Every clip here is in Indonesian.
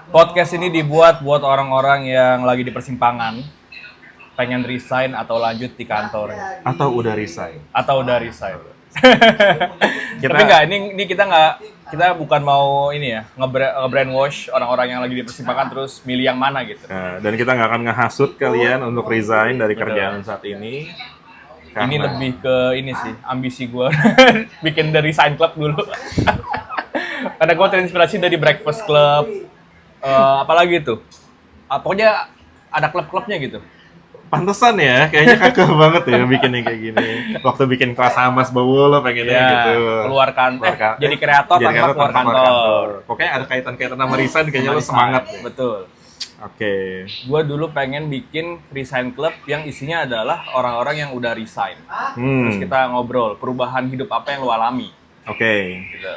Podcast ini dibuat buat orang-orang yang lagi di persimpangan, pengen resign atau lanjut di kantor, Atau udah resign. atau udah resign. Kita- Tapi enggak, ini kita bukan mau ini ya, nge-brainwash orang-orang yang lagi di persimpangan terus milih yang mana gitu. Nah, dan kita nggak akan ngehasut kalian untuk resign dari Betul. kerjaan saat ini. Ini Karena- lebih ke ini sih, ambisi gue bikin dari Resign Club dulu. Karena gue terinspirasi dari Breakfast Club, apalagi tuh. Pokoknya ada klub-klubnya gitu. Pantesan ya, kayaknya kakak banget ya bikin yang kayak gini. Waktu bikin kelas Hamas Bawu lo pengennya Ya, gitu. jadi kreator Jadi tanpa kreator keluar tanpa kantor. Pokoknya ada kaitan-kaitan sama resign, kayaknya lo semangat ya. Betul. Oke. Gue dulu pengen bikin Resign Club yang isinya adalah orang-orang yang udah resign. Terus kita ngobrol, perubahan hidup apa yang lo alami. Oke. Gitu.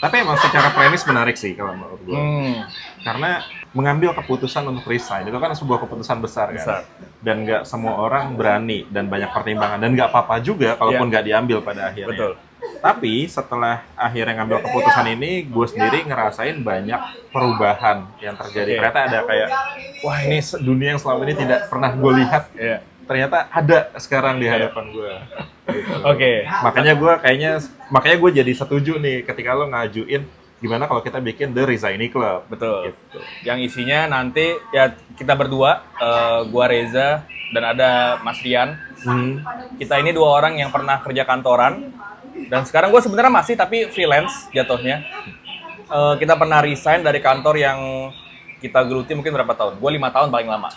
Tapi emang secara premis menarik sih kalau menurut gue. Hmm, Karena mengambil keputusan untuk resign itu kan sebuah keputusan besar kan. Besar. Dan nggak semua orang berani dan banyak pertimbangan. Dan nggak apa-apa juga kalaupun nggak diambil pada akhirnya. betul. Tapi setelah akhirnya ngambil keputusan ini, gue sendiri ngerasain banyak perubahan yang terjadi. Oke. Ternyata ada kayak, wah ini dunia yang selama ini tidak pernah gue lihat. Iya. Ternyata ada sekarang di hadapan gue. Gitu. Oke. Makanya gue jadi setuju nih ketika lo ngajuin gimana kalau kita bikin The Resigning Club. Betul. Gitu. Yang isinya nanti ya kita berdua, gua Reza dan ada Mas Rian. Kita ini dua orang yang pernah kerja kantoran dan sekarang gue sebenarnya masih tapi freelance jatuhnya. Kita pernah resign dari kantor yang kita geluti mungkin berapa tahun? Gue 5 tahun paling lama.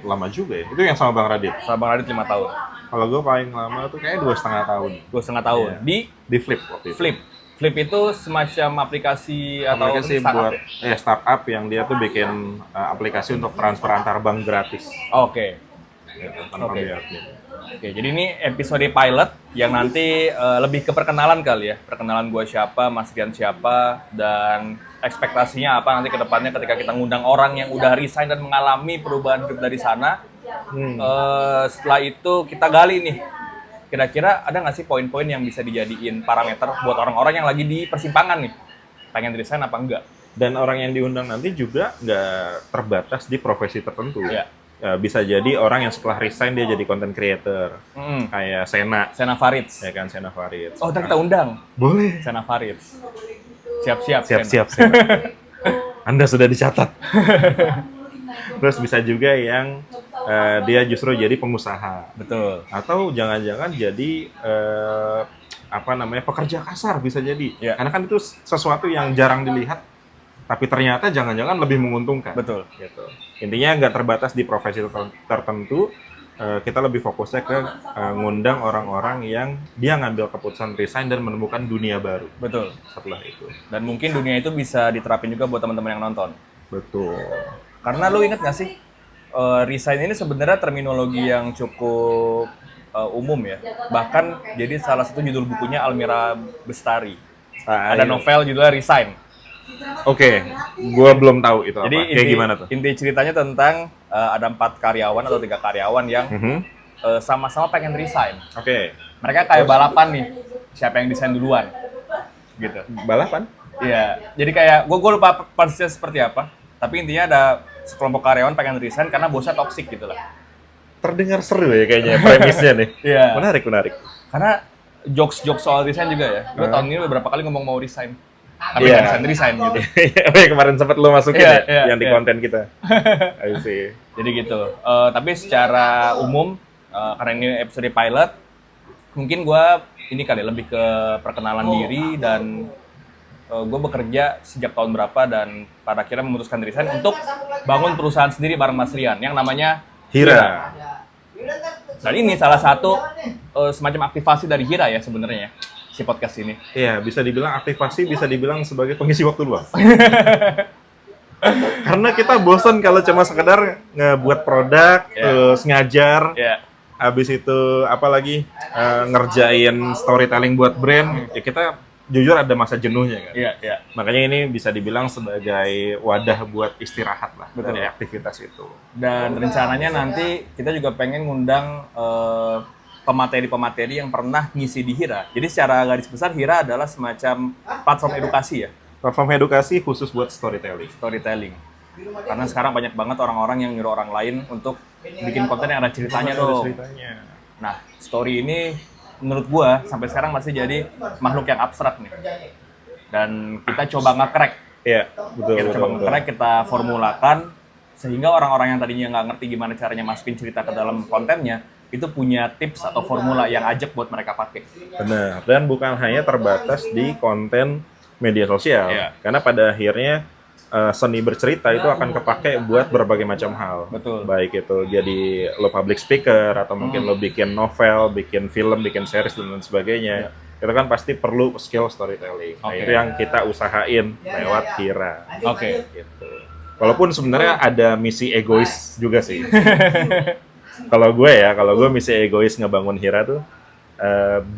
Lama juga ya. Itu yang sama Bang Radit. Sama Bang Radit 5 tahun. Kalau gue paling lama tuh kayaknya 2,5 tahun. 2,5 tahun. Iya. Di Flip waktu itu. Flip. Flip itu semacam aplikasi atau Aplikasi startup buat ya? startup yang dia tuh bikin aplikasi untuk transfer antar bank gratis. Oke. Gitu, tanpa Oke. biaya. Oke, jadi ini episode pilot yang nanti lebih ke perkenalan kali ya. Perkenalan gue siapa, Mas Rian siapa, dan ekspektasinya apa nanti ke depannya ketika kita ngundang orang yang udah resign dan mengalami perubahan hidup dari sana. Setelah itu kita gali nih, kira-kira ada nggak sih poin-poin yang bisa dijadiin parameter buat orang-orang yang lagi di persimpangan nih? Pengen resign apa enggak? Dan orang yang diundang nanti juga nggak terbatas di profesi tertentu. Iya. Ya, bisa jadi orang yang setelah resign dia jadi content creator. Kayak Sena Farids. ya kan, Sena Farid. Oh, ntar kita undang Boleh. Sena Farids. Siap-siap. Sena. Siap-siap, Sena. Anda sudah dicatat. Terus bisa juga yang dia justru jadi pengusaha. Betul. Atau jangan-jangan jadi pekerja kasar bisa jadi. Ya. Karena kan itu sesuatu yang jarang dilihat, tapi ternyata jangan-jangan lebih menguntungkan. Betul. Gitu. Intinya nggak terbatas di profesi tertentu, kita lebih fokusnya ke ngundang orang-orang yang dia ngambil keputusan resign dan menemukan dunia baru Betul. setelah itu. Dan mungkin dunia itu bisa diterapin juga buat teman-teman yang nonton. Betul. Karena lu inget gak sih, resign ini sebenarnya terminologi yang cukup umum ya. Bahkan jadi salah satu judul bukunya Almira Bestari. Ada novel judulnya Resign. Oke, gue belum tahu itu apa. Jadi Kayak gimana tuh? inti ceritanya tentang ada 4 karyawan atau 3 karyawan yang sama-sama pengen resign. Oke, Mereka kayak balapan nih, siapa yang desain duluan. Gitu. balapan? Iya, jadi kayak gue lupa persisnya seperti apa. Tapi intinya ada sekelompok karyawan pengen resign karena bosnya toksik gitu lah. Terdengar seru ya kayaknya premisnya nih. Iya. Menarik. Karena jokes-jokes soal resign juga ya. Gue tahun ini beberapa kali ngomong mau resign. Tapi Iya. nggak resign gitu. Oh ya, kemarin sempat lo masukin Iya, ya, yang di iya. konten kita. I see. Jadi gitu. Tapi secara umum, karena ini episode pilot, mungkin gue ini kali lebih ke perkenalan diri dan gue bekerja sejak tahun berapa dan pada akhirnya memutuskan resign untuk bangun perusahaan sendiri bareng Mas Rian yang namanya Hira. Dan ini salah satu semacam aktivasi dari Hira ya sebenarnya si podcast ini. Iya, bisa dibilang aktivasi, bisa dibilang sebagai pengisi waktu luang. Karena kita bosan kalau cuma sekedar ngebuat produk, terus ngajar, Ya, habis itu apalagi ngerjain storytelling buat brand, ya kita jujur ada masa jenuhnya kan. iya. Makanya ini bisa dibilang sebagai wadah buat istirahat lah Betul. dari aktivitas itu. Dan rencananya nanti kita juga pengen ngundang pemateri-pemateri yang pernah ngisi di Hira. Jadi secara garis besar Hira adalah semacam platform edukasi ya. Platform edukasi khusus buat storytelling. Storytelling. Karena sekarang banyak banget orang-orang yang nyuruh orang lain untuk bikin konten yang ada ceritanya Ada dong. ceritanya. Nah, story ini menurut gua sampai sekarang masih jadi makhluk yang abstrak nih. Dan kita coba nge-crack. Iya, betul. Kita coba nge-crack, kita formulakan sehingga orang-orang yang tadinya nggak ngerti gimana caranya masukin cerita ke dalam kontennya, itu punya tips atau formula yang ajak buat mereka pakai. Benar. Dan bukan hanya terbatas di konten media sosial. Iya. Karena pada akhirnya seni bercerita itu akan kepake buat berbagai macam hal. Betul. Baik itu jadi lo public speaker atau mungkin lo bikin novel, bikin film, bikin series dan lain sebagainya. Itu kan pasti perlu skill storytelling. Nah, Oke. itu yang kita usahain lewat Hira. Oke. Gitu. Walaupun sebenarnya ada misi egois juga sih. Kalau gue misi egois ngebangun Hira tuh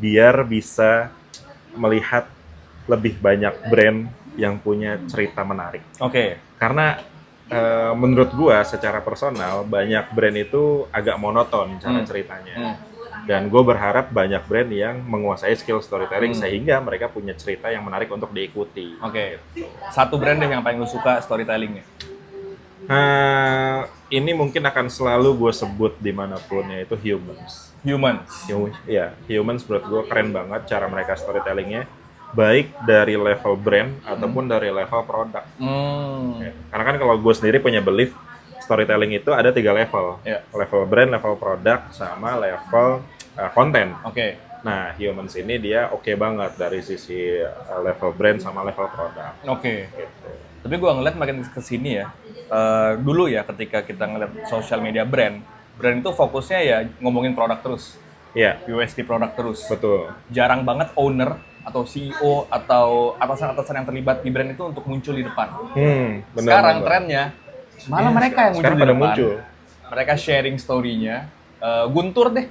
biar bisa melihat lebih banyak brand yang punya cerita menarik. Oke. Karena menurut gua secara personal banyak brand itu agak monoton cara ceritanya. Dan gue berharap banyak brand yang menguasai skill storytelling sehingga mereka punya cerita yang menarik untuk diikuti. Oke. Satu brand deh yang paling lu suka storytellingnya. Ini mungkin akan selalu gue sebut dimanapun, yaitu Humans. Humans menurut gue keren banget cara mereka storytellingnya, baik dari level brand ataupun dari level produk. Ya. Karena kan kalau gue sendiri punya belief storytelling itu ada 3 level, level brand, level produk, sama level konten. Oke. Nah, Humans ini dia oke banget dari sisi level brand sama level produk. Oke. Gitu. Tapi gue ngeliat makin kesini ya, dulu ya ketika kita ngeliat social media brand itu fokusnya ya ngomongin produk terus, Iya, USP produk terus. betul. Jarang banget owner atau CEO atau atasan-atasan yang terlibat di brand itu untuk muncul di depan. Benar, Sekarang benar. trennya malah mereka yang muncul sekarang di pada depan. muncul. Mereka sharing story-nya. Guntur deh,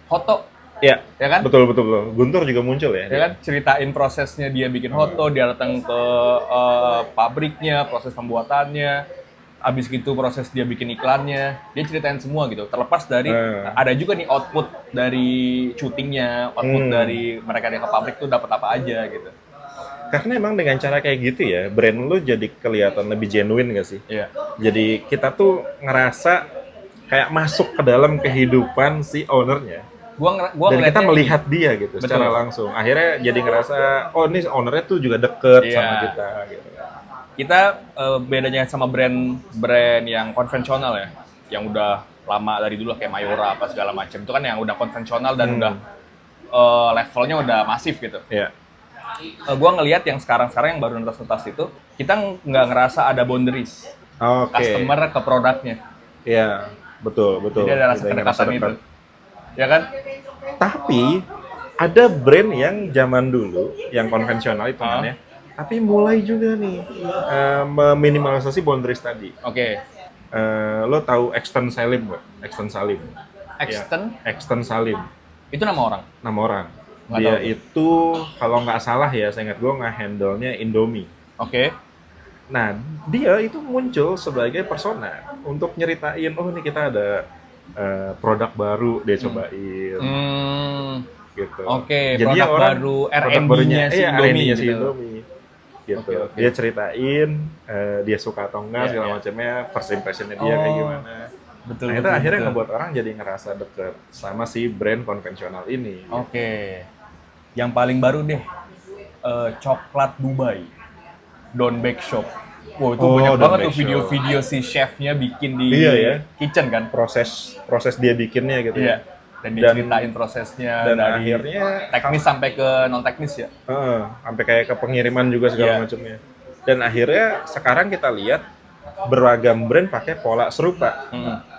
Hoto, Iya, ya kan? betul. Guntur juga muncul ya. Ya kan, ceritain prosesnya dia bikin Hoto, dia datang ke pabriknya, proses pembuatannya. Abis gitu proses dia bikin iklannya, dia ceritain semua gitu. Terlepas dari ada juga nih output dari syutingnya, output dari mereka yang ke pabrik tuh dapat apa aja gitu. Karena emang dengan cara kayak gitu ya, brand lu jadi kelihatan lebih genuine gak sih? Iya. Jadi kita tuh ngerasa kayak masuk ke dalam kehidupan si ownernya. Gua Dan kita ngeliatnya melihat dia gitu secara Betul. langsung. Akhirnya jadi ngerasa, oh ini ownernya tuh juga deket Iya. sama kita gitu. kita bedanya sama brand yang konvensional ya, yang udah lama dari dulu kayak Mayora apa segala macam, itu kan yang udah konvensional dan udah levelnya udah masif gitu. Iya. Gua ngelihat yang sekarang yang baru netas itu, kita nggak ngerasa ada boundaries Oke. customer ke produknya. Iya, betul. Jadi ada rasa Kita ingin kedekatan dekat. itu, ya kan? Tapi ada brand yang zaman dulu, yang konvensional itu namanya, tapi mulai juga nih meminimalisasi boundaries tadi. Oke. Lo tahu Exton Salim nggak? Exton Salim. Exton Salim, Itu nama orang. nama orang. Nggak Dia tahu. itu kalau nggak salah ya, saya ingat gue nge-handle-nya Indomie. Oke. Nah, dia itu muncul sebagai persona untuk nyeritain, oh ini kita ada produk baru dia cobain. Gitu. Oke, Jadi produk orang baru produk R&D-nya barunya, si iya, Indomie R&D-nya si gitu. Indomie. Gitu. Oke. Dia ceritain dia suka atau enggak Iya, segala iya. macamnya, first impression-nya dia kayak gimana. Betul. Nah, itu betul, akhirnya betul. ngebuat orang jadi ngerasa deket sama si brand konvensional ini. Oke. Yang paling baru deh, coklat Dubai, Don Bake Shop. Wow, itu banyak Don banget Bake tuh video-video si chefnya bikin di Iya, ya. kitchen kan. Proses dia bikinnya gitu Iya. ya. Dan diceritain prosesnya Dan dari akhirnya teknis sampai ke non teknis ya. sampai kayak ke pengiriman juga segala Iya. macamnya. Dan akhirnya sekarang kita lihat beragam brand pakai pola serupa.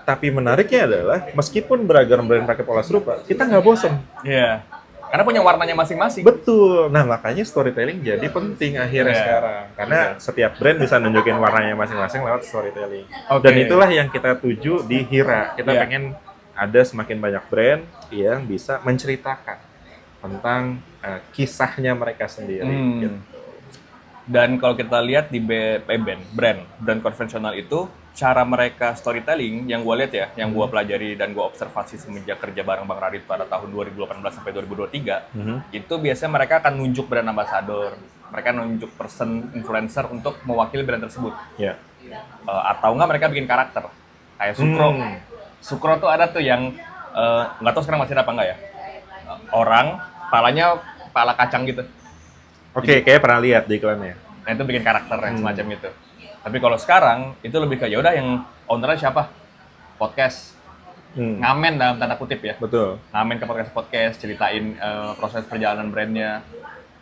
Tapi menariknya adalah meskipun beragam brand pakai pola serupa, kita nggak bosen. Iya. Karena punya warnanya masing-masing. Betul. Nah, makanya storytelling jadi penting akhirnya Iya. sekarang. Karena setiap brand bisa nunjukin warnanya masing-masing lewat storytelling. Oke. Dan itulah yang kita tuju di Hira. Kita Iya. pengen ada semakin banyak brand yang bisa menceritakan tentang kisahnya mereka sendiri. Gitu. Dan kalau kita lihat di brand konvensional itu, cara mereka storytelling yang gue lihat ya, yang gue pelajari dan gue observasi semenjak kerja bareng Bang Radit pada tahun 2018 sampai 2023, itu biasanya mereka akan nunjuk brand ambassador, mereka nunjuk person influencer untuk mewakili brand tersebut. Ya. Atau enggak mereka bikin karakter, kayak Sukro. Sukro tuh ada tuh yang nggak tahu sekarang masih ada apa enggak ya, orang palanya pala kacang gitu. Oke, kayak pernah lihat di iklannya. Nah itu bikin karakter yang semacam itu. Tapi kalau sekarang itu lebih ke ya udah yang ownernya siapa? Podcast. Ngamen dalam tanda kutip ya. Betul. Ngamen ke podcast, ceritain proses perjalanan brandnya.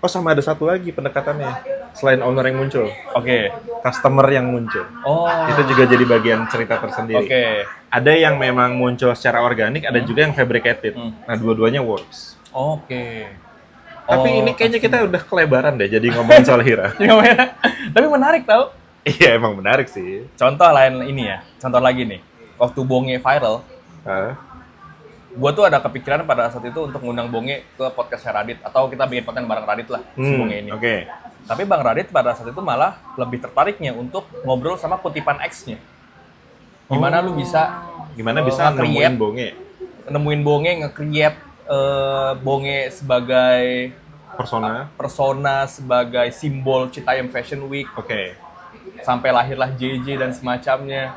Oh, sama ada satu lagi pendekatannya. Selain owner yang muncul. Oke. Customer yang muncul. Oh. Itu juga jadi bagian cerita tersendiri. Oke. Ada yang memang muncul secara organik, ada juga yang fabricated. Nah, dua-duanya works. Oke. Tapi ini kayaknya kita udah kelebaran deh jadi ngomongin soal Hira. Tapi menarik tau. Iya, emang menarik sih. Contoh lain ini ya. Contoh lagi nih. Waktu Bonge viral, gue tuh ada kepikiran pada saat itu untuk ngundang Bonge ke podcast Radit atau kita bikin konten bareng Radit lah si Bonge ini. Oke. Tapi Bang Radit pada saat itu malah lebih tertariknya untuk ngobrol sama kutipan X-nya. Gimana lu bisa nemuin Bonge? Nemuin Bonge, nge-create Bonge sebagai persona sebagai simbol Citayam Fashion Week. Oke. Sampai lahirlah JJ dan semacamnya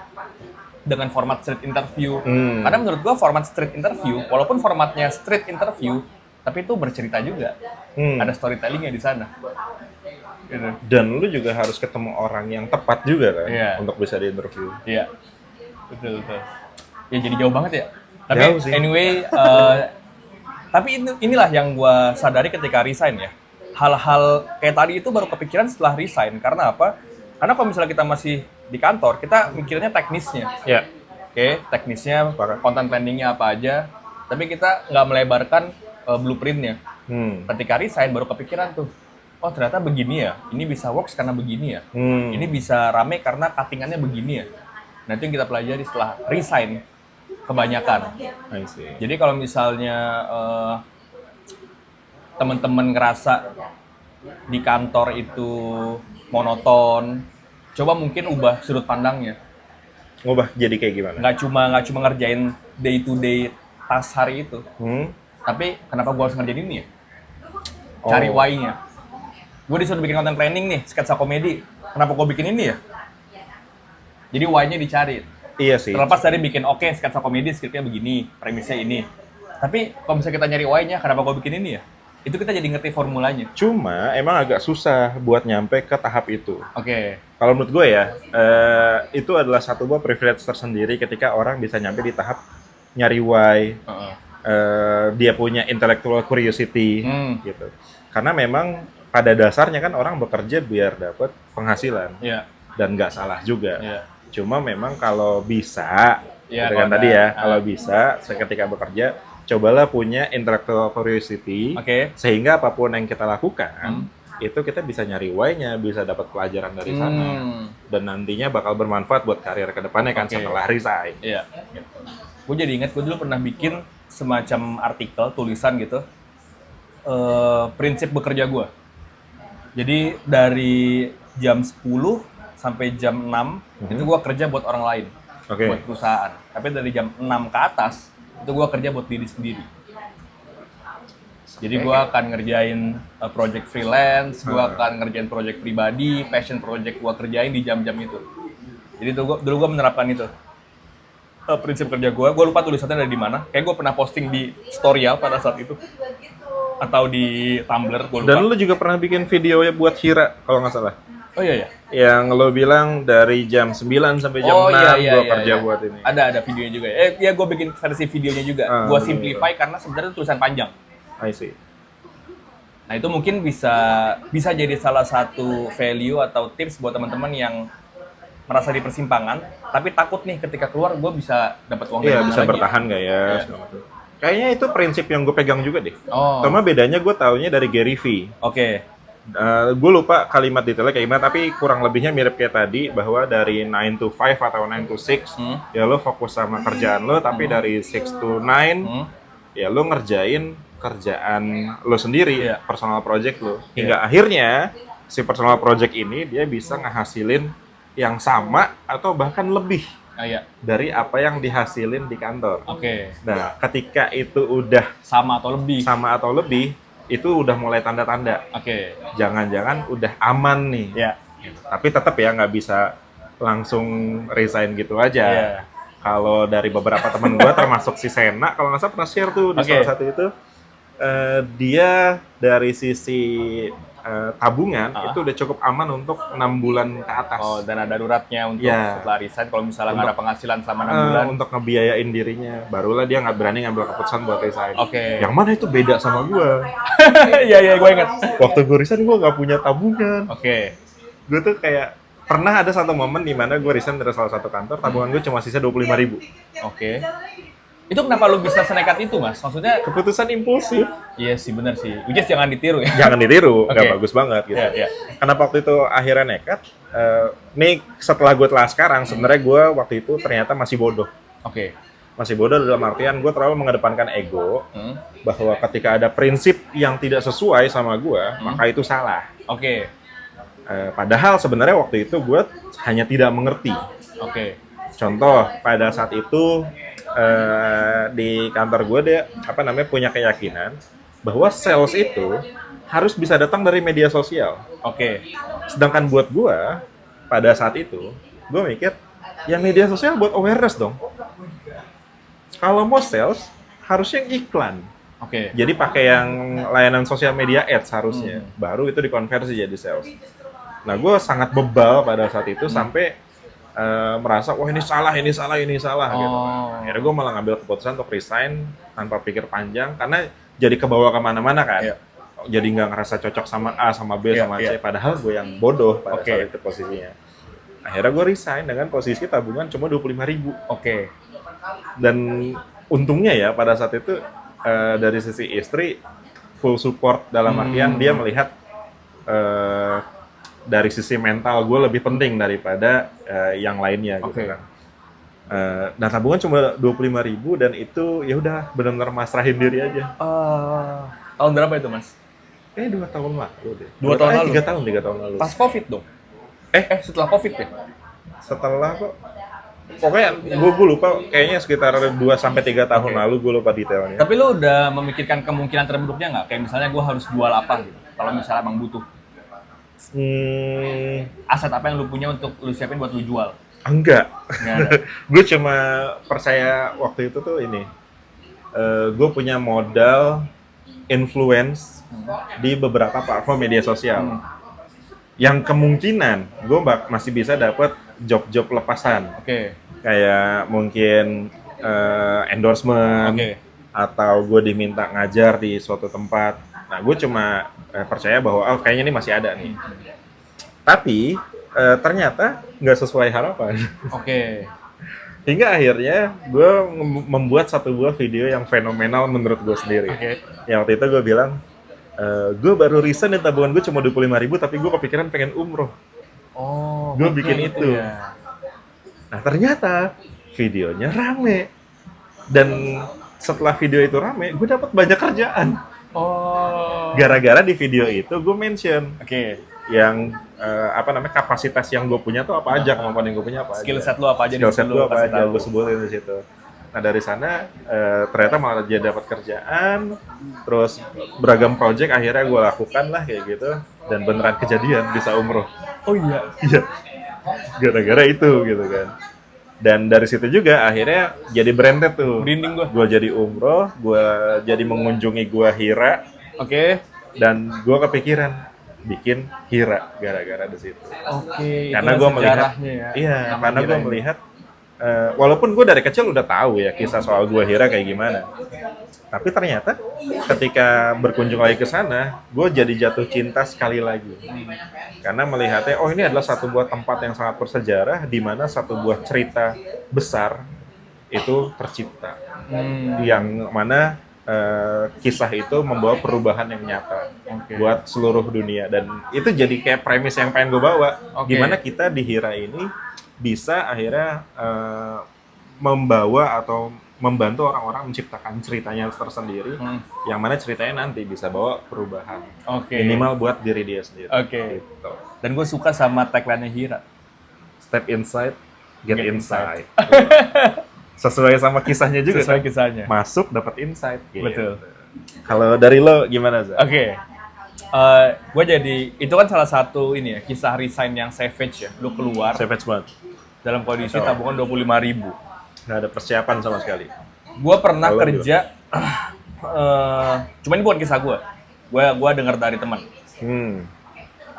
dengan format street interview. Karena menurut gua format street interview, walaupun formatnya street interview, tapi itu bercerita juga. Ada storytellingnya di sana. Gitu. Dan lu juga harus ketemu orang yang tepat juga kan, untuk bisa diinterview. Iya, betul. Ya jadi jauh banget ya. Tapi jauh sih. Anyway, tapi inilah yang gua sadari ketika resign ya. Hal-hal kayak tadi itu baru kepikiran setelah resign. Karena apa? Karena kalau misalnya kita masih di kantor, kita mikirnya teknisnya. Ya. Oke, teknisnya, content planningnya apa aja. Tapi kita nggak melebarkan blueprintnya. Ketika resign baru kepikiran tuh, oh ternyata begini ya, ini bisa works karena begini ya. Ini bisa rame karena cuttingannya begini ya. Nah itu yang kita pelajari setelah resign kebanyakan. I see. Jadi kalau misalnya teman-teman ngerasa di kantor itu monoton, coba mungkin ubah sudut pandangnya. Ngubah jadi kayak gimana? Nggak cuma ngerjain day to day task hari itu. Tapi kenapa gue harus ngerjain ini ya? Cari why-nya. Gue disuruh bikin konten planning nih, sketsa komedi. Kenapa gue bikin ini ya? Jadi why-nya dicari. Iya sih. Terlepas dari bikin sketsa komedi, skripnya begini, premisnya ini. Tapi kalau misalnya kita nyari why-nya, kenapa gue bikin ini ya? Itu kita jadi ngerti formulanya. Cuma emang agak susah buat nyampe ke tahap itu. Oke. Kalau menurut gue ya, itu adalah satu buah privilege tersendiri ketika orang bisa nyampe di tahap nyari why, dia punya intellectual curiosity, gitu. Karena memang pada dasarnya kan orang bekerja biar dapat penghasilan, dan nggak salah juga. Cuma memang kalau bisa, kalau bisa, ketika bekerja, cobalah punya intellectual curiosity, sehingga apapun yang kita lakukan, itu kita bisa nyari why-nya, bisa dapat pelajaran dari sana, dan nantinya bakal bermanfaat buat karir ke depannya kan setelah resign. Iya. Gue jadi ingat, gue dulu pernah bikin semacam artikel, tulisan gitu, prinsip bekerja gue. Jadi dari jam 10 sampai jam 6, itu gue kerja buat orang lain, buat perusahaan. Tapi dari jam 6 ke atas, itu gue kerja buat diri sendiri. Jadi gue akan ngerjain project freelance, gue akan ngerjain project pribadi, passion project gue kerjain di jam-jam itu. Jadi dulu gue menerapkan itu. Prinsip kerja gue lupa tulisannya dari mana. Kayak gue pernah posting di Storyal pada saat itu. Atau di Tumblr, gue lupa. Dan lu juga pernah bikin video ya buat Hira, kalau nggak salah. Oh iya. Yang lo bilang dari jam 9 sampai jam 6 gue kerja buat ini. Ada videonya juga. Ya gue bikin versi videonya juga. Gue simplify karena sebenarnya tulisan panjang. I see. Nah itu mungkin bisa jadi salah satu value atau tips buat teman-teman yang merasa di persimpangan, tapi takut nih ketika keluar gue bisa dapat uang dari mana lagi. Iya, bisa bertahan nggak ya? Kayaknya itu prinsip yang gue pegang juga deh. Cuma bedanya gue taunya dari Gary V. Gue lupa kalimat detailnya kayak gimana, tapi kurang lebihnya mirip kayak tadi, bahwa dari 9 to 5 atau 9 to 6, ya lo fokus sama kerjaan lo, tapi dari 6 to 9, ya lo ngerjain kerjaan lo sendiri, personal project lo. Hingga akhirnya si personal project ini dia bisa ngehasilin yang sama atau bahkan lebih Iya. dari apa yang dihasilin di kantor. Oke. Nah, ketika itu udah Sama atau lebih. itu udah mulai tanda-tanda. Oke. Jangan-jangan udah aman nih. Ya. Tapi tetap ya nggak bisa langsung resign gitu aja. Iya. Kalau dari beberapa teman gue, termasuk si Sena, kalau nggak salah pernah share tuh di Oke. salah satu itu, dia dari sisi tabungan itu udah cukup aman untuk 6 bulan ke atas. Oh, dana daruratnya untuk Ya. setelah resign kalau misalnya nggak ada penghasilan selama 6 bulan. Untuk ngebiayain dirinya, barulah dia nggak berani ngambil keputusan buat resign. Oke. Yang mana itu beda sama gue. Iya, gue ingat. Waktu gue resign gue nggak punya tabungan. Oke. Gue tuh kayak pernah ada satu momen di mana gue resign dari salah satu kantor, tabungan gue cuma sisa 25.000. Oke. Itu kenapa lu bisa senekat itu, Mas? Maksudnya, Keputusan impulsif. iya sih benar sih. Which is jangan ditiru ya. Jangan ditiru, nggak Oke. bagus banget gitu. Iya, iya. Kenapa waktu itu akhirnya nekat? Nih setelah gue telah sekarang, sebenarnya gue waktu itu ternyata masih bodoh. Oke. Masih bodoh dalam artian gue terlalu mengedepankan ego, bahwa ketika ada prinsip yang tidak sesuai sama gue, maka itu salah. Oke. Padahal sebenarnya waktu itu gue hanya tidak mengerti. Oke. Contoh, pada saat itu di kantor gue dia punya keyakinan bahwa sales itu harus bisa datang dari media sosial. Oke. Sedangkan buat gue pada saat itu, gue mikir ya media sosial buat awareness dong. Kalau mau sales harusnya iklan. Oke. Jadi pakai yang layanan sosial media ads harusnya, baru itu dikonversi jadi sales. Nah, gue sangat bebal pada saat itu sampai merasa wah ini salah gitu. Akhirnya gue malah ngambil keputusan untuk resign tanpa pikir panjang karena jadi kebawa kemana-mana kan. Iya. Jadi nggak ngerasa cocok sama A, sama B, Iya, sama iya. C. Padahal gue yang bodoh pada Oke. saat itu posisinya. Akhirnya gue resign dengan posisi tabungan cuma 25.000. Oke. Dan untungnya ya pada saat itu dari sisi istri full support dalam artian dia melihat dari sisi mental gue lebih penting daripada yang lainnya gitu Oke. kan. Nah tabungan cuma 25.000 dan itu ya udah benar-benar masrahin diri aja. Tahun berapa itu, Mas? 2 tahun lalu deh. 2 tahun lalu? 3 tahun lalu. Pas COVID dong? Setelah COVID ya? Setelah kok. Pokoknya gue lupa, kayaknya sekitar 2-3 tahun lalu, gue lupa detailnya. Tapi lu udah memikirkan kemungkinan terburuknya nggak? Kayak misalnya gue harus jual apa gitu? Kalau misalnya emang butuh. Aset apa yang lu punya untuk lu siapin buat lu jual? Enggak. Nggak ada. Gue cuma percaya waktu itu tuh ini. Gue punya modal influence di beberapa platform media sosial. Yang kemungkinan gue masih bisa dapat job-job lepasan. Oke. Kayak mungkin endorsement, Oke. atau gue diminta ngajar di suatu tempat. Nah, gue cuma percaya bahwa kayaknya ini masih ada nih. Tapi ternyata nggak sesuai harapan. Oke. Hingga akhirnya gue membuat satu buah video yang fenomenal menurut gue sendiri. Oke. Yang waktu itu gue bilang, gue baru resign dan tabungan gue cuma 25.000, tapi gue kepikiran pengen umroh. Oh, Gue oke, bikin gitu itu. ya. Nah ternyata videonya rame. Dan setelah video itu rame, gue dapat banyak kerjaan. Oh. Gara-gara di video itu gue mention Oke. yang kapasitas yang gue punya tuh apa aja, kemampuan yang gue punya apa aja. Skill set lu apa aja? Skill set di situ gue lu apa kasih aja, tahu. gue sebutin di situ. Nah dari sana ternyata malah dia dapat kerjaan, terus beragam project akhirnya gue lakukan lah kayak gitu, dan beneran kejadian bisa umroh. Oh iya. Iya, gara-gara itu gitu kan. Dan dari situ juga akhirnya jadi branded tuh. Merinding gua. Gue jadi umroh, gue jadi mengunjungi gua Hira, Oke. dan gue kepikiran bikin Hira gara-gara di situ. Oke. Karena itulah gue melihat, sejarahnya ya. iya, Nama karena Hira gue ini. melihat, walaupun gue dari kecil udah tahu ya kisah soal gua Hira kayak gimana. Tapi ternyata ketika berkunjung lagi ke sana, gue jadi jatuh cinta sekali lagi. Karena melihatnya, oh ini adalah satu buah tempat yang sangat bersejarah, di mana satu buah cerita besar itu tercipta. Yang mana kisah itu membawa perubahan yang nyata buat seluruh dunia. Dan itu jadi kayak premis yang pengen gue bawa. Gimana kita di Hira ini bisa akhirnya membawa atau membantu orang-orang menciptakan ceritanya tersendiri, yang mana ceritanya nanti bisa bawa perubahan. Minimal buat diri dia sendiri. Gitu. Dan gue suka sama tagline-nya Hira. Step inside, get inside. Sesuai sama kisahnya juga. Sesuai kisahnya. Masuk dapat insight. Gitu. Betul. Kalau dari lo gimana, Zah? Gue jadi itu kan salah satu ini ya kisah resign yang savage ya. Lu keluar Savage banget. dalam kondisi tabungan 25.000. Nggak ada persiapan sama sekali. Gue pernah kerja, cuman ini bukan kisah gue. Gue dengar dari teman.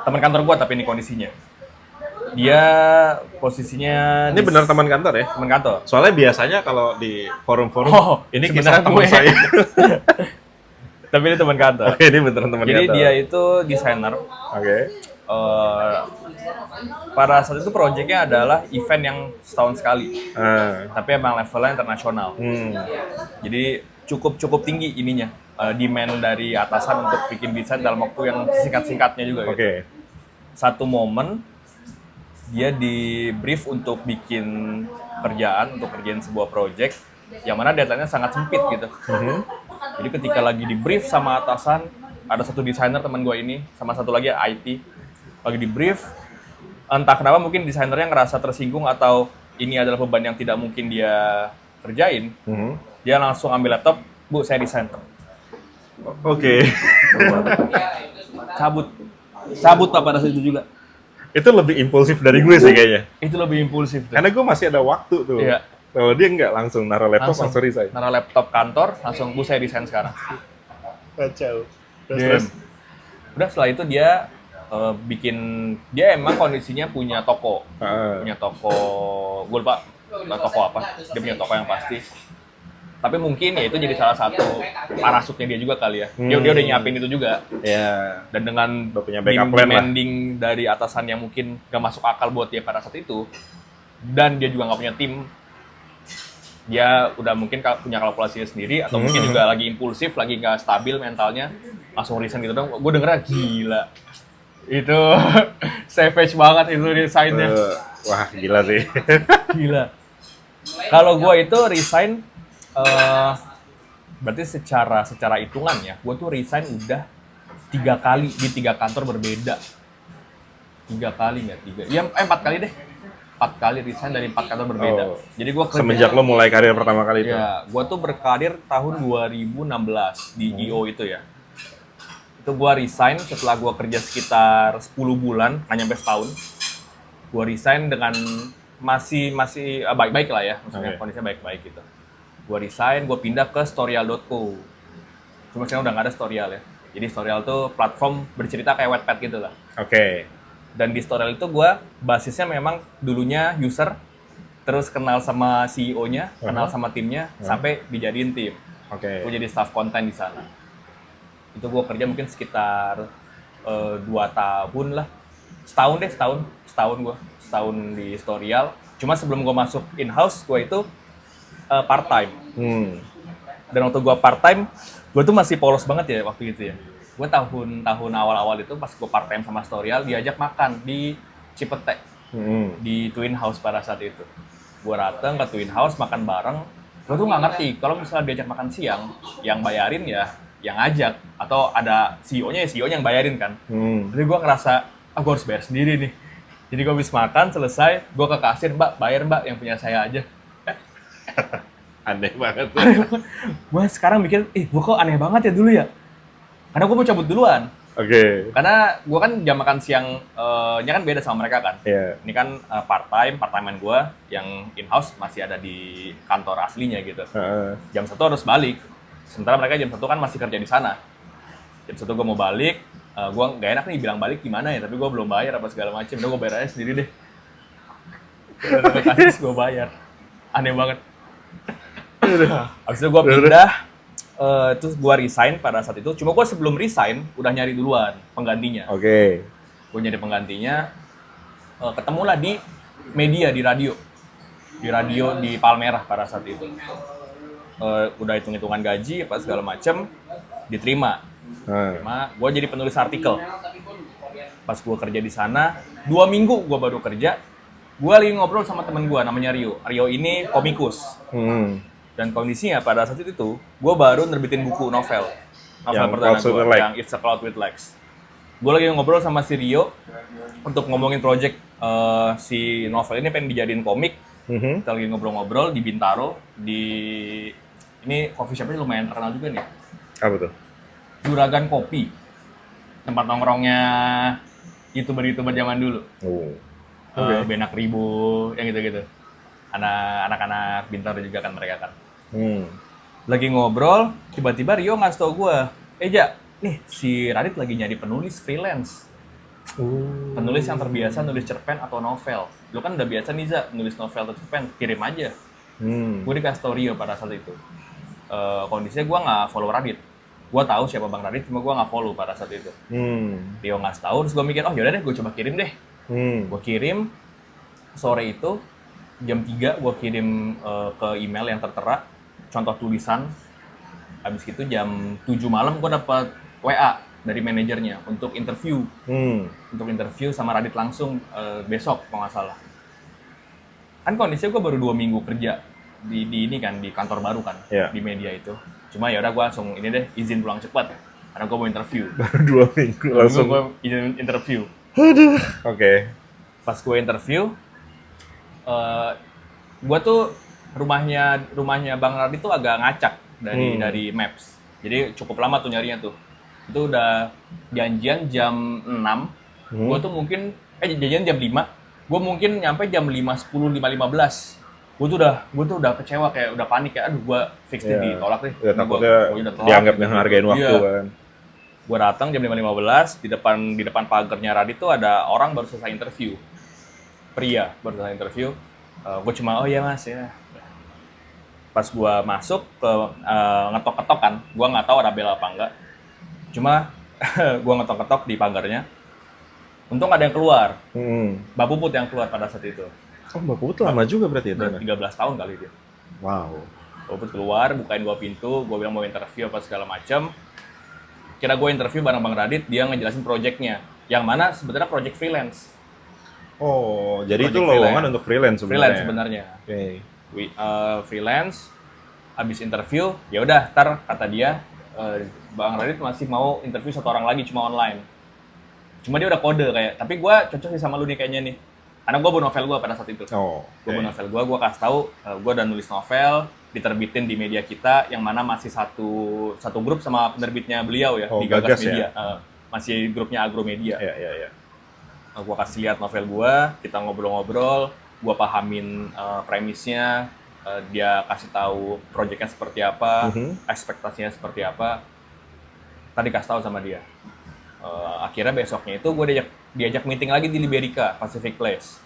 Teman kantor gue tapi ini kondisinya. Dia posisinya Ini benar teman kantor ya? Teman kantor. Soalnya biasanya kalau di forum-forum ini kisah beneran teman gue. saya. Tapi ini teman kantor. Oke, ini beneran teman Jadi kantor. dia itu desainer. Pada saat itu proyeknya adalah event yang setahun sekali. Tapi emang levelnya internasional. Jadi cukup tinggi ininya. Demand dari atasan untuk bikin desain dalam waktu yang singkat-singkatnya juga. Gitu. Satu momen dia di brief untuk bikin untuk kerjain sebuah project yang mana deadline-nya sangat sempit gitu. Jadi ketika lagi di brief sama atasan, ada satu desainer teman gue ini sama satu lagi IT lagi di brief, entah kenapa mungkin desainernya ngerasa tersinggung atau ini adalah beban yang tidak mungkin dia kerjain. Dia langsung ambil laptop, Bu saya desain. Cabut Pak pada saat itu juga. Itu lebih impulsif dari gue sih kayaknya. Itu lebih impulsif tuh. Karena gue masih ada waktu tuh. Iya. Kalau dia nggak langsung naruh laptop langsung resign. Naruh laptop kantor, langsung Bu saya desain sekarang. Kacau. Terus. Udah setelah itu dia dia emang kondisinya punya toko. Punya toko, gue lupa toko apa. Dia punya toko yang pasti. Tapi mungkin ya itu jadi salah satu parasutnya dia juga kali ya. Dia udah nyiapin itu juga. Iya. Dan dengan punya backup plan demanding dari atasan yang mungkin gak masuk akal buat dia pada saat itu, dan dia juga gak punya tim, dia udah mungkin punya kalkulasinya sendiri, atau mungkin juga lagi impulsif, lagi gak stabil mentalnya, langsung resign gitu dong. Gue dengernya gila. Itu savage banget itu resign-nya. Wah, gila sih. Gila. Kalau gue itu resign, berarti secara hitungan ya, gue tuh resign udah 3 kali di 3 kantor berbeda. 3 kali nggak 3? Ya 4 kali deh. 4 kali resign dari 4 kantor berbeda. Jadi gue semenjak lo mulai karir pertama kali itu? Ya, gue tuh berkarir tahun 2016 di IO itu ya. Itu gue resign setelah gue kerja sekitar 10 bulan, nggak nyampe setahun. Gue resign dengan masih baik-baik lah ya, maksudnya kondisinya baik-baik gitu. Gue resign, gue pindah ke Storyal.co. Cuma sekarang udah nggak ada Storyal ya. Jadi Storyal tuh platform bercerita kayak Wattpad gitu lah. Dan di Storyal itu gue basisnya memang dulunya user, terus kenal sama CEO-nya, kenal sama timnya, sampai dijadiin tim. Gue jadi staff konten di sana. Itu gue kerja mungkin sekitar 2 tahun lah. Setahun di Storyal. Cuma sebelum gue masuk in-house, gue itu part-time. Dan waktu gue part-time, gue tuh masih polos banget ya waktu itu ya. Gue tahun awal-awal itu pas gue part-time sama Storyal, diajak makan di Cipete, di Twin House pada saat itu. Gue datang ke Twin House, makan bareng. Gue tuh nggak ngerti, kalau misalnya diajak makan siang, yang bayarin ya yang ngajak. Atau ada CEO-nya yang bayarin kan. Jadi gue ngerasa, gue harus bayar sendiri nih. Jadi gue habis makan, selesai, gue ke kasir, Mbak, bayar Mbak, yang punya saya aja. Aneh banget. Gue sekarang mikir, gue kok aneh banget ya dulu ya. Karena gue mau cabut duluan. Karena gue kan jam makan siangnya kan beda sama mereka kan. Ini kan part-timean gue yang in-house masih ada di kantor aslinya gitu. Jam 1 harus balik. Sementara mereka jam 1 kan masih kerja di sana. Jam 1 gue mau balik, gue gak enak nih bilang balik gimana ya, tapi gue belum bayar apa segala macem. Udah gue bayar aja sendiri deh. Kasih gue bayar. Aneh banget. Habis itu gue pindah, terus gue resign pada saat itu. Cuma gue sebelum resign udah nyari duluan penggantinya. Gue nyari penggantinya, ketemulah di media, di radio di Palmerah pada saat itu. Udah hitung-hitungan gaji apa segala macem, diterima. Gue jadi penulis artikel. Pas gue kerja di sana, 2 minggu gue baru kerja. Gue lagi ngobrol sama temen gue namanya Rio. Rio ini komikus. Dan kondisinya pada saat itu, gue baru nerbitin buku novel Yang perdana Clouds with gue, Legs. yang It's a Cloud with Legs. Gue lagi ngobrol sama si Rio untuk ngomongin project si novel ini pengen dijadiin komik. Kita lagi ngobrol-ngobrol di Bintaro, ini coffee shopnya lumayan terkenal juga nih. Apa tuh? Juragan Kopi, tempat nongkrongnya YouTuber zaman dulu. Benak Ribu, yang gitu-gitu. Anak-anak Bintaro juga kan mereka kan. Lagi ngobrol, tiba-tiba Rio ngasih tau gue, Ja, nih si Radit lagi nyari penulis freelance. Penulis yang terbiasa nulis cerpen atau novel. Lu kan udah biasa nih, Za, nulis novel atau cerpen, kirim aja. Gue dikasih tau Rio pada saat itu. Kondisinya gue nggak follow Radit. Gue tahu siapa Bang Radit, cuma gue nggak follow pada saat itu. Rio ngasih tau, terus gue mikir, oh yaudah deh, gue coba kirim deh. Gue kirim, sore itu, jam 3 gue kirim ke email yang tertera, contoh tulisan. Habis itu jam 7 malam gue dapat WA dari manajernya untuk interview. Untuk interview sama Radit langsung besok kalau nggak salah. Kan kondisinya gue baru 2 minggu kerja di ini kan, di kantor baru kan, di media itu. Cuma ya udah gue langsung ini deh, izin pulang cepat karena gue mau interview. Baru 2 minggu langsung. Gue izin interview. Aduh. Oke. Pas gue interview, gue tuh rumahnya Bang Radit tuh agak ngacak dari Maps. Jadi cukup lama tuh nyarinya tuh. Itu udah janjian jam 6. Gue tuh mungkin janjian jam 5. Gue mungkin nyampe jam 5.10, 5.15. Gue tuh udah kecewa, kayak udah panik, kayak aduh gue fix nih ditolak deh. Ya, takutnya dianggap ngehargain waktu kan. Gue datang jam 5.15, di depan pagarnya Radit tuh ada orang baru selesai interview. Pria baru selesai interview. Gue cuma, oh iya mas ya. Pas gue masuk ke ngetok-ketok kan, gue nggak tahu ada bel apa enggak. Cuma gue ngetok-ketok di pagarnya. Untung ada yang keluar. Mbak Puput yang keluar pada saat itu. Oh, Mbak Puput lama juga berarti ya? Udah 13 tahun kali dia. Wow. Mbak Puput keluar, bukain gue pintu, gue bilang mau interview apa segala macam. Kira gue interview bareng Bang Radit, dia ngejelasin projectnya. Yang mana sebenarnya project freelance. Oh, jadi project itu lowongan untuk freelance sebenarnya? Freelance sebenarnya. Freelance, habis interview, ya udah, ntar kata dia, Bang Radit masih mau interview 1 orang lagi, cuma online. Cuma dia udah kode kayak, tapi gue cocok sih sama lu nih kayaknya nih. Karena gue bawa novel gue pada saat itu. Gue bawa novel gue kasih tahu, gue udah nulis novel, diterbitin di media kita, yang mana masih satu grup sama penerbitnya beliau ya, di Gagas Media. Ya? Masih grupnya Agromedia. Gue kasih lihat novel gue, kita ngobrol-ngobrol, gue pahamin premisnya, dia kasih tahu proyeknya seperti apa, ekspektasinya seperti apa. Tadi kasih tahu sama dia. Akhirnya besoknya itu gue diajak meeting lagi di Liberica, Pacific Place.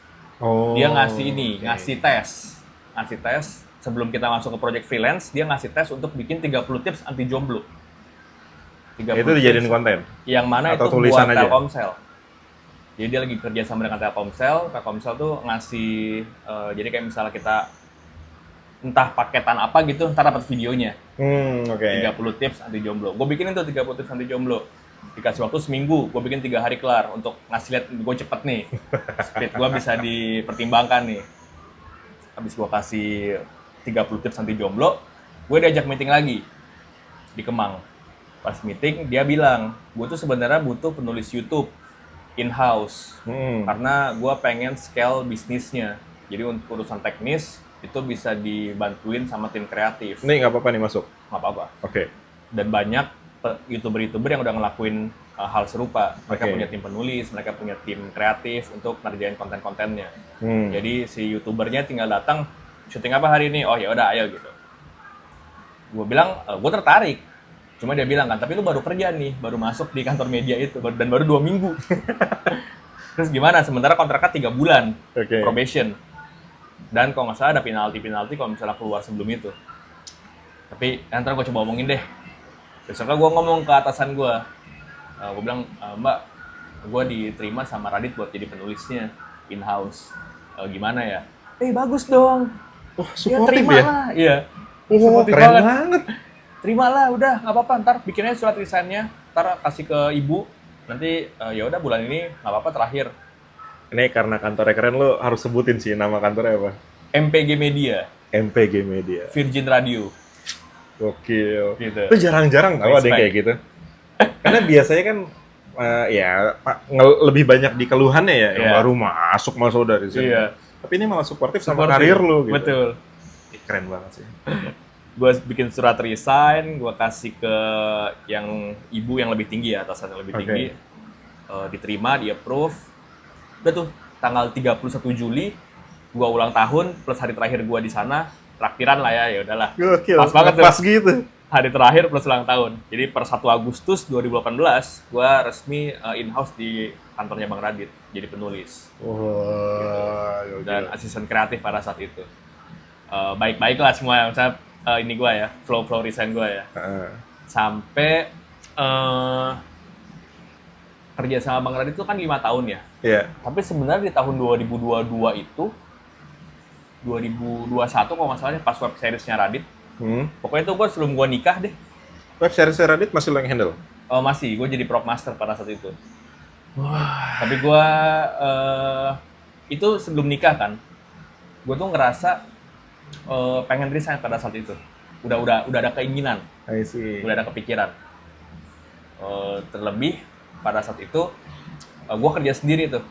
Dia ngasih tes sebelum kita masuk ke project freelance, dia ngasih tes untuk bikin 30 tips anti jomblo. Itu dijadiin konten? Yang mana atau itu tulisan buat aja? Telkomsel. Jadi dia lagi kerja sama dengan Telkomsel tuh ngasih, jadi kayak misalnya kita entah paketan apa gitu, ntar dapat videonya. 30 tips anti jomblo. Gue bikinin tuh 30 tips anti jomblo. Dikasih waktu seminggu, gue bikin 3 hari kelar untuk ngasih lihat gue cepet nih. Speed gue bisa dipertimbangkan nih. Habis gue kasih 30 tips anti jomblo, gue diajak meeting lagi di Kemang. Pas meeting, dia bilang, gue tuh sebenarnya butuh penulis YouTube in-house. Karena gue pengen scale bisnisnya. Jadi untuk urusan teknis, itu bisa dibantuin sama tim kreatif. Ini nggak apa-apa nih masuk? Nggak apa-apa. Oke. Dan banyak YouTuber yang udah ngelakuin hal serupa. Mereka punya tim penulis, mereka punya tim kreatif untuk ngerjain konten-kontennya. Jadi si YouTubernya tinggal datang, syuting apa hari ini? Oh ya udah, ayo gitu. Gue bilang, gue tertarik. Cuma dia bilang kan, tapi lu baru kerja nih, baru masuk di kantor media itu, dan baru 2 minggu. Terus gimana? Sementara kontraknya 3 bulan, probation. Dan kalau nggak salah ada penalti kalau misalnya keluar sebelum itu. Tapi ntar gue coba omongin deh. Besoknya gue ngomong ke atasan gue. Gue bilang, Mbak, gue diterima sama Radit buat jadi penulisnya in-house. Gimana ya? Bagus dong. Supportif ya? Lah. Iya. Keren banget. Terimalah, udah nggak apa-apa. Ntar bikinnya surat resignnya, ntar kasih ke ibu. Nanti ya udah bulan ini nggak apa-apa terakhir. Ini karena kantornya keren, lo harus sebutin sih nama kantornya apa? MPG Media. MPG Media. Virgin Radio. Gokil. Gitu. Itu jarang-jarang tahu ada yang Respect. kayak gitu. Karena biasanya kan lebih banyak di keluhannya ya, yang Iya. baru masuk dari sini. Iya. Tapi ini malah suportif sama Supportive. karir lu gitu. Betul. Ih, keren banget sih. Gue bikin surat resign, gue kasih ke yang ibu yang lebih tinggi ya, atasan yang lebih Oke. tinggi. Diterima, di approve. Udah tuh, tanggal 31 Juli, gue ulang tahun, plus hari terakhir gue di sana, traktiran lah ya udahlah. Gokil. Pas banget tuh. Pas gitu. Hari terakhir plus ulang tahun. Jadi per 1 Agustus 2018, gue resmi in-house di kantornya Bang Radit, jadi penulis. Wah, Dan asisten kreatif pada saat itu. Baik-baik lah semua, misalnya ini gue ya, flow resign gue ya. Sampai kerja sama Bang Radit itu kan 5 tahun ya. Iya. Tapi sebenarnya di tahun 2022 itu, 2021 kalau nggak salahnya pas web seriesnya Radit, pokoknya itu gue sebelum gue nikah deh. Web series Radit masih lo yang handle? Masih, gue jadi prop master pada saat itu. Wah. Tapi gue itu sebelum nikah kan, gue tuh ngerasa pengen resign pada saat itu. Udah ada keinginan, I see. udah ada kepikiran. Terlebih pada saat itu gue kerja sendiri tuh,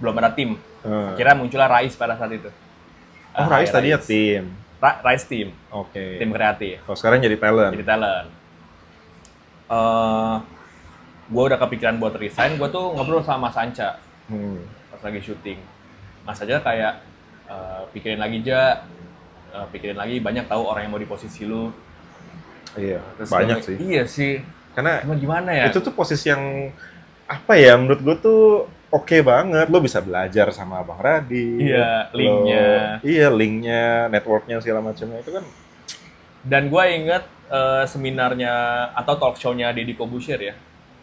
belum ada tim. Akhirnya muncullah Rais pada saat itu. Oh, Rais tadi ya tim. Rais tim, Oke. tim kreatif. Oh, sekarang jadi talent. Jadi talent. Gue udah kepikiran buat resign, gue tuh ngobrol sama Mas Anca pas lagi syuting. Mas aja kayak pikirin lagi, banyak tahu orang yang mau di posisi lu. Iya, Terus banyak gua, sih. Iya sih. Karena Cuma gimana ya? itu tuh posisi yang apa ya, menurut gue tuh oke banget. Lo bisa belajar sama Bang Radit. Iya, linknya. Iya, linknya, networknya segala macamnya itu kan. Dan gue inget seminarnya atau talk show-nya Deddy Corbuzier ya.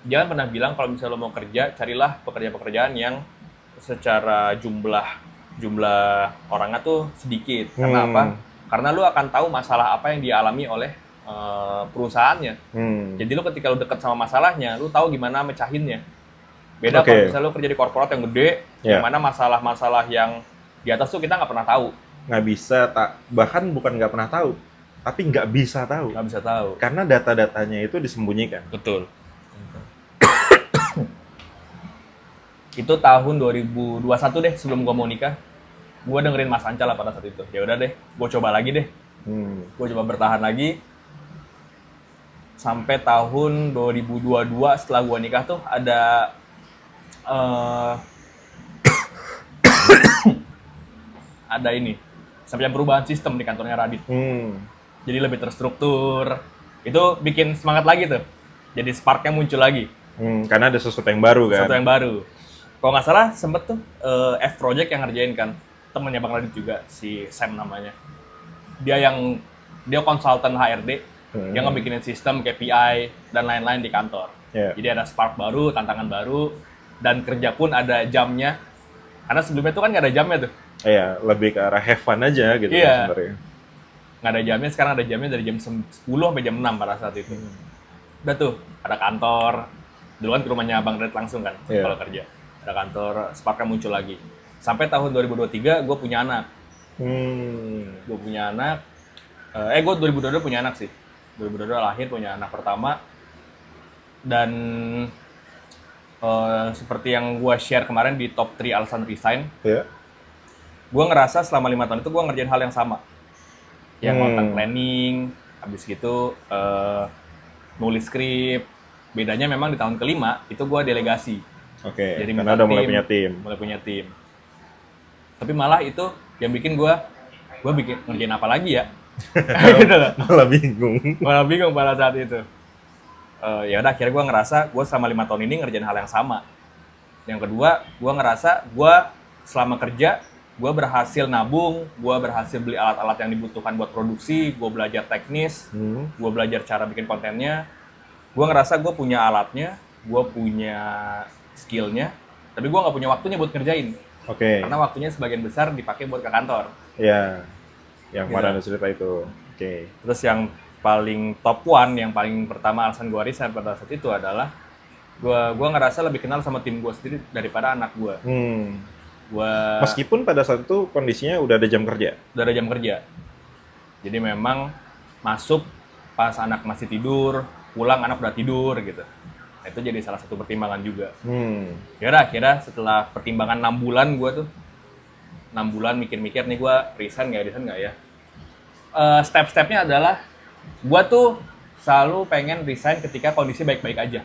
Dia kan pernah bilang kalau misalnya lo mau kerja, carilah pekerjaan-pekerjaan yang secara jumlah orangnya tuh sedikit. Karena apa? Karena lo akan tahu masalah apa yang dialami oleh perusahaannya. Jadi lo ketika lo deket sama masalahnya, lo tahu gimana mecahinnya. Beda kalau misalnya lo kerja di korporat yang gede, gimana masalah-masalah yang di atas tuh kita nggak pernah tahu. Nggak bisa, bahkan bukan nggak pernah tahu, tapi nggak bisa tahu. Nggak bisa tahu. Karena data-datanya itu disembunyikan. Betul. Itu tahun 2021 deh, sebelum gua mau nikah. Gua dengerin Mas Anca lah pada saat itu. Ya udah deh, gua coba lagi deh. Gua coba bertahan lagi. Sampai tahun 2022 setelah gua nikah tuh ada ada ini, sampai perubahan sistem di kantornya Radit. Jadi lebih terstruktur. Itu bikin semangat lagi tuh. Jadi spark-nya muncul lagi. Karena ada sesuatu yang baru kan. Sesuatu yang baru. Kalau nggak salah sempet tuh F Project yang ngerjain kan, temennya Bang Radit juga, si Sam namanya. Dia konsultan HRD. Dia ngebikinin sistem KPI dan lain-lain di kantor. Jadi ada spark baru, tantangan baru, dan kerja pun ada jamnya. Karena sebelumnya tuh kan nggak ada jamnya tuh. Iya, lebih ke arah have fun aja gitu sebenarnya. Nggak ada jamnya, sekarang ada jamnya dari jam 10 sampai jam 6 pada saat itu. Udah tuh, ada kantor. Dulu kan ke rumahnya Bang Radit langsung kan, kalau kerja. Ada kantor, sparknya muncul lagi. Sampai tahun 2023, gue punya anak. Gue punya anak. Gue 2022 punya anak sih. 2022 lahir, punya anak pertama. Dan seperti yang gue share kemarin di top 3 alasan resign, gue ngerasa selama 5 tahun itu gue ngerjain hal yang sama. Yang content planning, habis gitu nulis skrip. Bedanya memang di tahun kelima itu gue delegasi. Oke, jadi karena udah mulai punya tim. Tapi malah itu yang bikin gue bikin ngerjain apa lagi ya? Gitu loh. Malah bingung pada saat itu. Ya udah akhirnya gue ngerasa gue selama 5 tahun ini ngerjain hal yang sama. Yang kedua, gue ngerasa gue selama kerja gue berhasil nabung, gue berhasil beli alat-alat yang dibutuhkan buat produksi, gue belajar teknis, gue belajar cara bikin kontennya. Gue ngerasa gue punya alatnya, gue punya skillnya, tapi gue nggak punya waktunya buat ngerjain. Karena waktunya sebagian besar dipakai buat ke kantor. Iya, yang kemarin ada cerita itu. Terus yang paling top one, yang paling pertama alasan gue resign pada saat itu adalah gue ngerasa lebih kenal sama tim gue sendiri daripada anak gue. Meskipun pada saat itu kondisinya udah ada jam kerja. Udah ada jam kerja. Jadi memang masuk pas anak masih tidur, pulang anak udah tidur gitu. Itu jadi salah satu pertimbangan juga. Ya udah, akhirnya setelah pertimbangan 6 bulan gue tuh 6 bulan mikir-mikir nih gue resign nggak ya. Step-stepnya adalah gue tuh selalu pengen resign ketika kondisi baik-baik aja.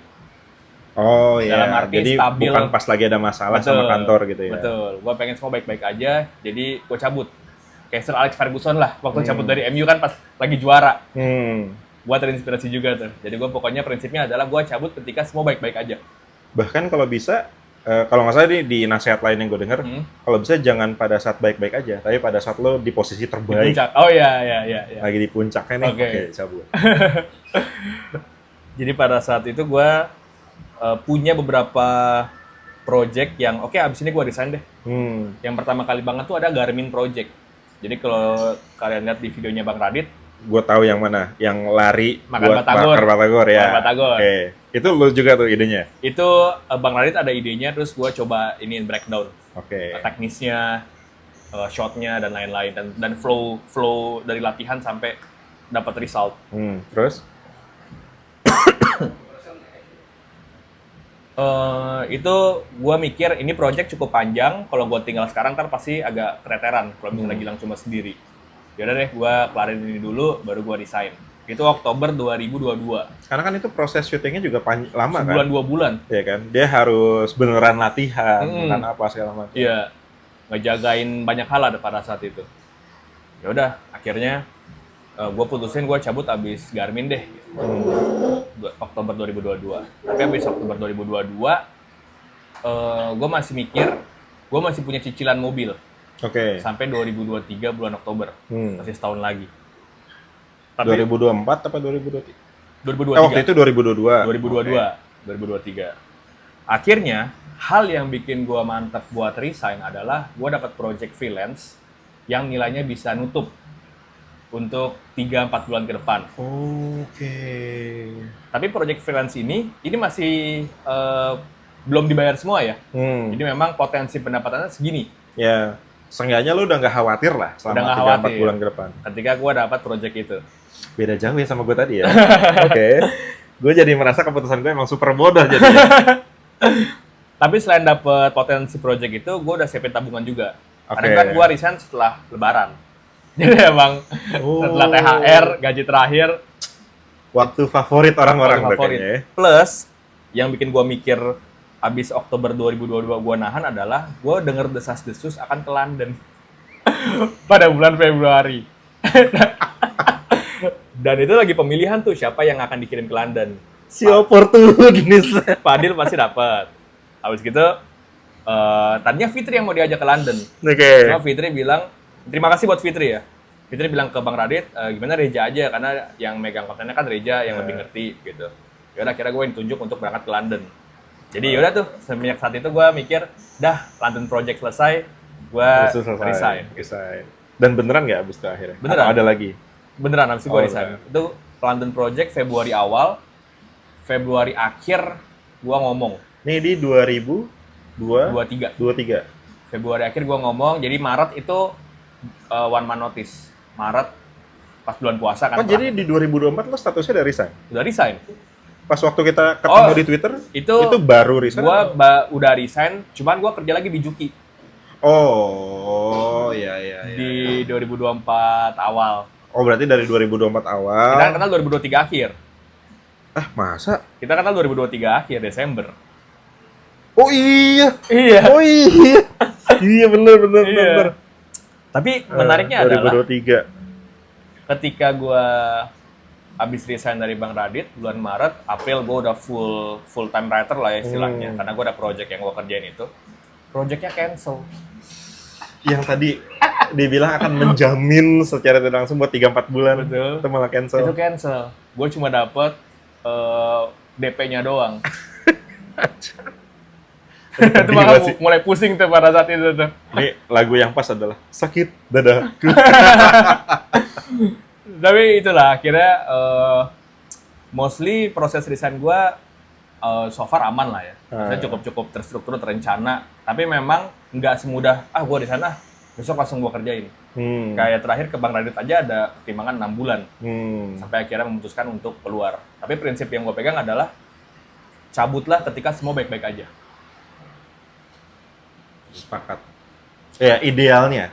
Oh iya, Dalam arti jadi stabil. bukan pas lagi ada masalah sama kantor gitu ya? Betul, gue pengen semua baik-baik aja, jadi gue cabut. Kayak Sir Alex Ferguson lah, waktu cabut dari MU kan pas lagi juara. Gue terinspirasi juga tuh. Jadi gue pokoknya prinsipnya adalah gue cabut ketika semua baik-baik aja. Bahkan kalau bisa, kalau nggak salah di nasihat lain yang gue dengar, kalau bisa jangan pada saat baik-baik aja, tapi pada saat lo di posisi Di terbaik, puncak. Oh iya. lagi di puncaknya nih, Oke. oke, cabut. Jadi pada saat itu gue punya beberapa project yang oke, abis ini gue resign deh. Yang pertama kali banget tuh ada Garmin Project. Jadi kalau kalian lihat di videonya Bang Radit, Gue tahu yang mana, yang lari Makan buat batagor. bakar batagor ya. Makan batagor. Oke, itu lo juga tuh idenya. itu Bang Radit ada idenya, terus gue coba ini breakdown Oke. teknisnya, shotnya dan lain-lain, dan flow dari latihan sampai dapat result. Terus? Itu gue mikir ini project cukup panjang, kalau gue tinggal sekarang kan pasti agak keteteran kalau misalnya Gilang cuma sendiri. Yaudah deh, gue kelarin ini dulu, baru gue resign. Itu Oktober 2022. Karena kan itu proses syutingnya juga lama kan? Sebulan 2 bulan. Iya kan? Dia harus beneran latihan, bukan apa segala macam. Iya, ngejagain banyak hal ada pada saat itu. Ya udah, akhirnya gue putusin gue cabut abis Garmin deh. Oktober 2022. Tapi abis Oktober 2022, gue masih mikir, gue masih punya cicilan mobil. Oke. Sampai 2023 bulan Oktober. Masih setahun lagi. Tapi 2024 apa 2023? 2023. Waktu itu 2022. 2023. Akhirnya, hal yang bikin gue mantap buat resign adalah gue dapat project freelance yang nilainya bisa nutup untuk 3-4 bulan ke depan. Oke. Tapi project freelance ini masih belum dibayar semua ya. Jadi memang potensi pendapatannya segini. Ya, seenggaknya lu udah nggak khawatir lah selama 3-4 bulan ke depan. Ketika gue dapat project itu. Beda jauh ya sama gue tadi ya. Oke. Gue jadi merasa keputusan gue emang super bodoh jadi. Tapi selain dapat potensi project itu, gue udah siapin tabungan juga. Oke. Karena kan gue resign setelah Lebaran. Jadi emang setelah THR, gaji terakhir, waktu favorit orang-orang waktu favorit. kayaknya ya. Plus, yang bikin gue mikir abis Oktober 2022 gue nahan adalah gue denger desas-desus akan ke London pada bulan Februari. Dan itu lagi pemilihan tuh siapa yang akan dikirim ke London. Si oportunis. Fadil pasti dapat. Habis gitu, tadinya Fitri yang mau diajak ke London. Oke. Cuma Fitri bilang, terima kasih buat Fitri ya. Fitri bilang ke Bang Radit, gimana Reja aja, karena yang megang kontennya kan Reja yang lebih ngerti gitu. Yaudah, akhirnya gue ditunjuk untuk berangkat ke London. Jadi yaudah tuh, semenjak saat itu gue mikir, dah London Project selesai, gue resign. Dan beneran nggak abis itu akhirnya? Beneran. Atau ada lagi? Beneran, abis itu gue resign. Itu London Project Februari awal, Februari akhir gue ngomong. Nih di 2023. Februari akhir gue ngomong, jadi Maret itu one man notice. Maret pas bulan puasa kan. Oh jadi di 2024 lo statusnya udah resign? Udah resign. Pas waktu kita ketemu di Twitter, itu baru resign? Gue udah resign, cuman gue kerja lagi di Juki. Oh, iya. Di 2024 awal. Oh berarti dari 2024 awal. Kita kenal 2023 akhir. Ah masa? Kita kenal 2023 akhir, Desember. Oh iya. Iya. Oh iya. Iya bener. Tapi menariknya adalah 2023. ketika gue habis resign dari Bang Radit bulan Maret, April gue udah full time writer lah ya istilahnya, karena gue ada project yang gue kerjain itu, projectnya cancel. Yang tadi dibilang akan menjamin secara tidak langsung buat 3-4 bulan. Betul. Itu malah cancel. Itu cancel. Gue cuma dapet DP-nya doang. Itu malah mulai pusing tuh pada saat itu tuh. Ini lagu yang pas adalah Sakit Dadaku. Tapi itulah akhirnya mostly proses resign gue so far aman lah ya. Saya cukup terstruktur, terencana. Tapi memang nggak semudah gue di sana besok langsung gue kerjain. Hmm. Kayak terakhir ke Bang Radit aja ada pertimbangan 6 bulan. Hmm. Sampai akhirnya memutuskan untuk keluar. Tapi prinsip yang gue pegang adalah cabutlah ketika semua baik-baik aja. Sepakat. Ya, idealnya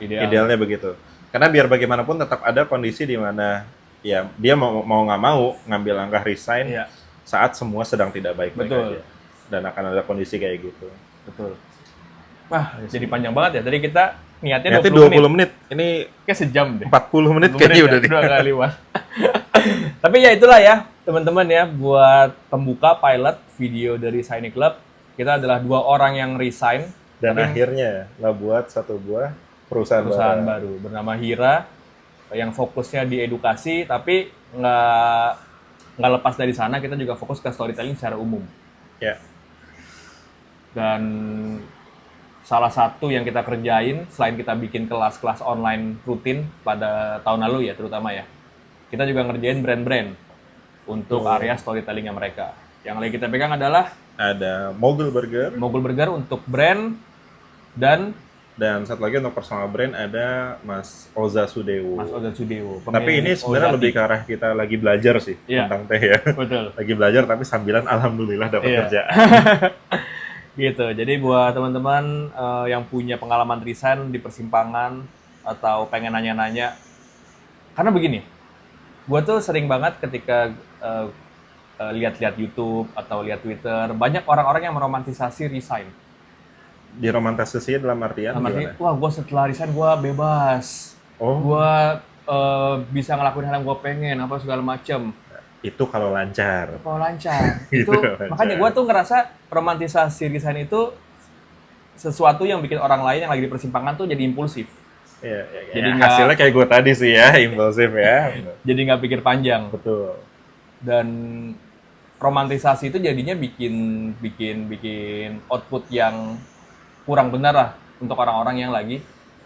begitu. Karena biar bagaimanapun tetap ada kondisi di mana ya dia mau nggak mau ngambil langkah resign Iya. saat semua sedang tidak baik-baik Betul. aja. Dan akan ada kondisi kayak gitu. Betul. Wah, jadi panjang banget ya. Tadi kita niatnya Nanti 20 menit. Ini Kayak sejam deh. 40 menit 20 kayaknya ya, udah nih. 2 kali wah. Tapi ya itulah ya, teman-teman ya, buat pembuka pilot video dari Shiny Club, kita adalah 2 orang yang resign Dan tapi akhirnya lah buat satu buah perusahaan baru bernama Hira yang fokusnya di edukasi, tapi nggak lepas dari sana kita juga fokus ke storytelling secara umum. Ya. Dan salah satu yang kita kerjain selain kita bikin kelas-kelas online rutin pada tahun lalu ya terutama ya, kita juga ngerjain brand-brand untuk area storytellingnya mereka. Yang lagi kita pegang adalah Ada Mogul Burger Mogul Burger untuk brand dan satu lagi untuk personal brand ada Mas Oza Sudewo. Mas Oza Sudewo. Tapi ini sebenarnya Ozati. lebih ke arah kita lagi belajar sih Iya. tentang teh ya. Betul. Lagi belajar tapi sambilan alhamdulillah dapat Iya. kerjaan. Gitu. Jadi buat teman-teman yang punya pengalaman resign di persimpangan atau pengen nanya-nanya, karena begini, gua tuh sering banget ketika lihat-lihat YouTube atau lihat Twitter, banyak orang-orang yang meromantisasi resign. Diromantisasi dalam artian Dalam arti, gimana? wah gue setelah resign gue bebas, Oh, gue bisa ngelakuin hal yang gue pengen, apa segala macem. itu kalau lancar. Kalau lancar, Gitu, itu lancar. makanya gue tuh ngerasa romantisasi resign itu sesuatu yang bikin orang lain yang lagi di persimpangan tuh jadi impulsif, Iya, Jadi ya, nggak- hasilnya kayak gue tadi sih ya, impulsif ya. jadi nggak pikir panjang. Betul. Dan romantisasi itu jadinya bikin output yang kurang benar lah untuk orang-orang yang lagi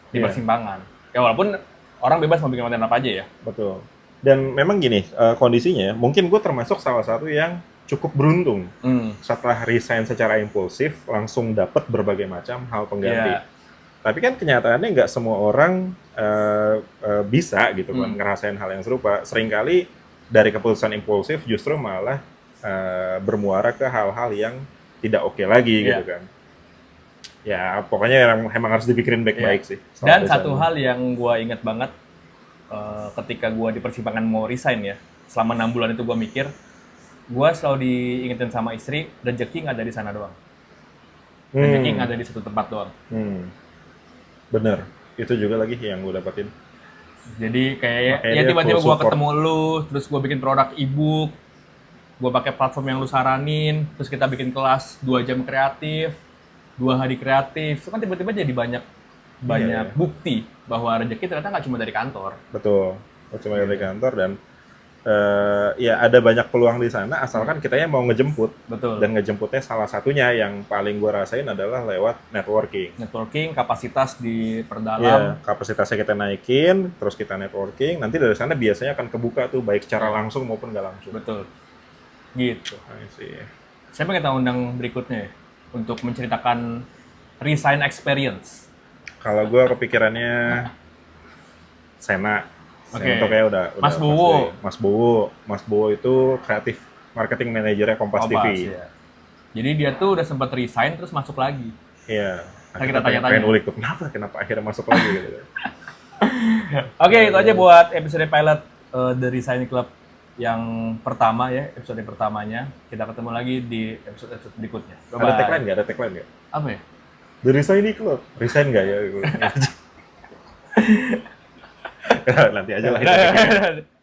di Iya. persimpangan. Ya walaupun orang bebas mau bikin konten apa aja ya. Betul. Dan memang gini, kondisinya, mungkin gue termasuk salah satu yang cukup beruntung. Setelah resign secara impulsif, langsung dapat berbagai macam hal pengganti. Iya. Tapi kan kenyataannya nggak semua orang bisa gitu kan, ngerasain hal yang serupa. Seringkali dari keputusan impulsif justru malah bermuara ke hal-hal yang tidak oke lagi Iya. gitu kan. Ya, pokoknya emang harus dipikirin baik-baik Iya. sih. Dan soal satu resign. hal yang gue inget banget ketika gue di persimpangan mau resign ya, selama 6 bulan itu gue mikir, gue selalu diingetin sama istri, rezeki nggak ada di sana doang. Rezeki nggak ada di satu tempat doang. Bener, itu juga lagi yang gue dapetin. Jadi kayak Makanya ya dia tiba-tiba full gue support. ketemu lu, terus gue bikin produk e-book, gue pakai platform yang lu saranin, terus kita bikin kelas 2 jam kreatif, 2 hari kreatif, itu kan tiba-tiba jadi banyak Iya. bukti bahwa rezeki ternyata nggak cuma dari kantor. Betul, cuma dari kantor dan ya ada banyak peluang di sana asalkan kitanya mau ngejemput. Betul. Dan ngejemputnya salah satunya yang paling gue rasain adalah lewat networking. Networking, kapasitas Ya, diperdalam. kapasitasnya kita naikin, terus kita networking, nanti dari sana biasanya akan kebuka tuh baik secara langsung maupun nggak langsung. Betul. Gitu. I see. Siapa yang kita undang berikutnya ya? Untuk menceritakan resign experience. Kalau gue kepikirannya Sena. Oke. Sena tuh kayak udah Mas pasti. Bowo. Mas Bowo itu kreatif marketing manajernya Kompas TV. Ya. Jadi dia tuh udah sempat resign terus masuk lagi. Iya. Nah, kita tanya-tanya. pengen ulik tuh kenapa akhirnya masuk lagi gitu. Oke, itu aja buat episode pilot dari Shiny Club yang pertama ya, episode pertamanya. Kita ketemu lagi di episode berikutnya. Ada tagline nggak? Ada tagline nggak? Apa ya? Dari Shiny Club. Resign nggak ya? Nanti aja lah. Nah,